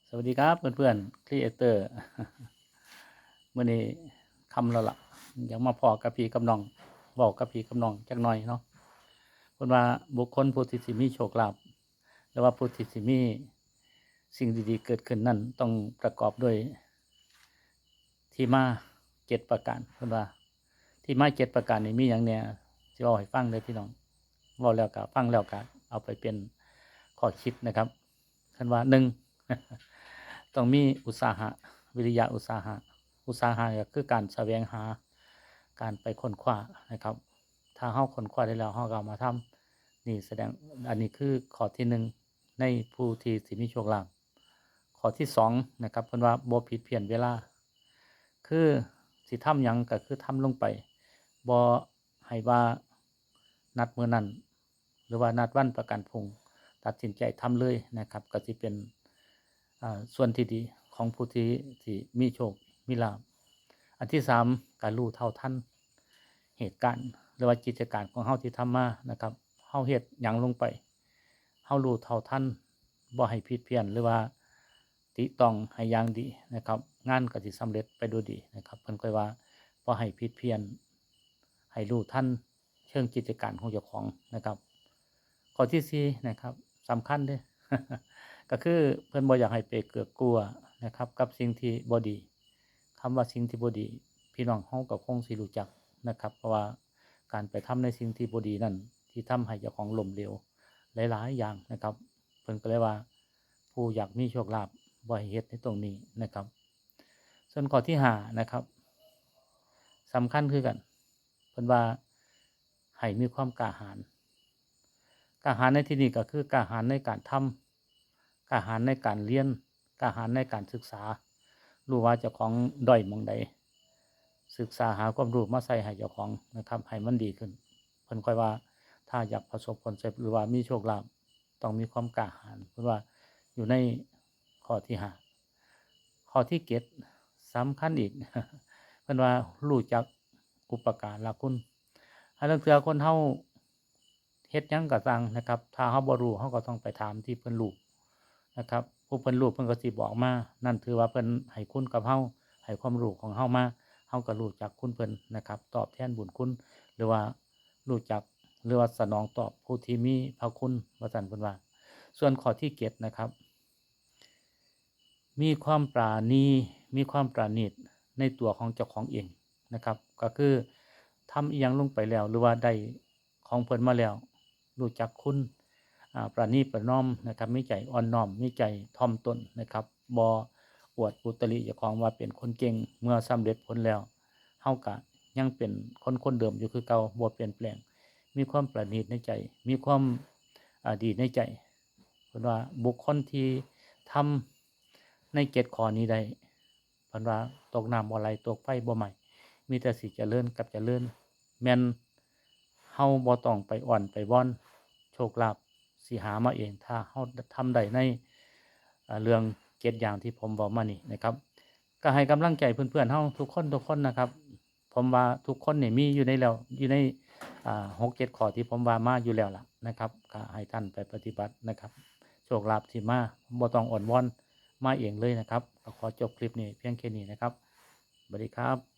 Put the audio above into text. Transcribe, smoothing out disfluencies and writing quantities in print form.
สวัสดีครับเพื่อนๆครีเอเตอร์เมื่อนี้คำแล้วล่ะยังมาพอกับพี่กับน้องบอกกับพี่กับน้องจักหน่อยเนาะเพราะว่าบุคคลผู้ที่สิมีโชคลาภหรือว่าผู้ที่สิมีสิ่งดีๆเกิดขึ้นนั่นต้องประกอบด้วยที่มา7ประการเพราะว่าที่มา7ประการนี้มีอย่างเนี้ยสิเอาให้ฟังเลยพี่น้องเว้าแล้วก็ฟังแล้วก็เอาไปเป็นข้อคิดนะครับคันว่า1 ต้องมีอุตสาหะวิริยะอุตสาหะก็คือการแสวงหาการไปค้นคว้านะครับถ้าเฮาค้นคว้าได้แล้วเฮาก็เอามาทำนี่แสดงอันนี้คือข้อที่1ในผู้ที่สิมีโชคลาภข้อที่2นะครับเพิ่นว่าบ่ผิดเพี้ยนเวลาคือสิทำหยังก็คือทำลงไปบ่ให้ว่านัดมื้อนั้นหรือว่านัดวันประกันพรุ่งตัดสินใจทำเลยนะครับก็สิเป็นส่วนที่ดีของผู้ที่มีโชคมีลาภอันที่3การรู้เท่าทันเหตุการณ์หรือว่ากิจการของเฮาที่ทำมานะครับเฮาเฮ็ดหยังลงไปเฮารู้เท่าทันบ่ให้ผิดเพี้ยนหรือว่าติต้องให้อย่างดีนะครับงานก็สิสำเร็จไปด้วยดีนะครับเพิ่นก็ว่าบ่ให้ผิดเพี้ยนให้รู้ทันเชิงกิจการของเจ้าของนะครับข้อที่4นะครับสำคัญเด้อ ก็คือเพิ่นบ่อยากให้ไปเกือกกลัวนะครับกับสิ่งที่บ่ดีคำว่าสิ่งที่บ่ดีพี่น้องเฮาก็คงสิรู้จักนะครับเพราะว่าการไปทำในสิ่งที่บ่ดีนั่นที่ทำให้เจ้าของล้มเหลวหลายๆอย่างนะครับเพิ่นก็เลยว่าผู้อยากมีโชคลาภบ่ให้เฮ็ดในตรงนี้นะครับส่วนข้อที่5นะครับสำคัญคือกันเพิ่นว่าให้มีความกล้าหาญในที่นี้ก็คือกล้าหาญในการทำ กล้าหาญในการเรียนกล้าหาญในการศึกษารู้ว่าเจ้าของด้อยหม้องใดศึกษาหาความรู้มาใส่ให้เจ้าของนะครับให้มันดีขึ้นเพิ่นค่อยว่าถ้าอยากประสบผลสำเร็จหรือว่ามีโชคลาภต้องมีความกล้าหาญเพิ่นว่าอยู่ในข้อที่5ข้อที่7สำคัญอีก เพิ่นว่ารู้จักอุปการะคุณห่าลางเทื่อคนเฮาเฮ็ดหยังก็ซังนะครับถ้าเฮาบ่รู้เฮาก็ต้องไปถามที่เพิ่นรู้ นะครับผู้เพิ่นรู้เพิ่นก็สิบอกมานั่นถือว่าเพิ่นให้คุณกับเฮาให้ความรู้ของเฮามาเฮาก็รู้จักคุณเพิ่นนะครับตอบแทนบุญคุณหรือว่ารู้จักหรือว่าสนองตอบผู้ที่มีพระคุณว่าซั่นเพิ่นว่าส่วนข้อที่7นะครับมีความปราณีมีความประณีตในตัวของเจ้าของเองนะครับก็คือทำอิหยังลงไปแล้วหรือว่าได้ของเพิ่นมาแล้วรู้จักคุณประนีประนอมนะครับมีใจอ่อนน้อมมีใจถ่อมตนนะครับบ่อวดอุตริเจ้าของว่าเป็นคนเก่งเมื่อสำเร็จผลแล้วเฮาก็ยังเป็นคนเดิมอยู่คือเก่าบ่เปลี่ยนแปลงมีความประณีตในใจมีความดีในใจเพิ่นว่าบุคคลที่ทำใน7ข้อนี้ได้เพิ่นว่าตกน้ำบ่ไหลตกไฟบ่ไหม้มีแต่สิเจริญกับเจริญแม่นเฮาบ่ต้องไปอ้อนไปวอนโชคลาภสิหามาเองถ้าเฮาทำได้ในเรื่อง7อย่างที่ผมเว้ามานี่นะครับก็ให้กำลังใจเพื่อนๆเฮาทุกคนนะครับผมว่าทุกคนนี่มีอยู่ในแล้วอยู่ใน6-7ข้อที่ผมว่ามาอยู่แล้วล่ะนะครับก็ให้ท่านไปปฏิบัตินะครับโชคลาภสิมาบ่ต้องอ้อนวอนมาเองเลยนะครับก็ขอจบคลิปนี้เพียงแค่นี้นะครับสวัสดีครับ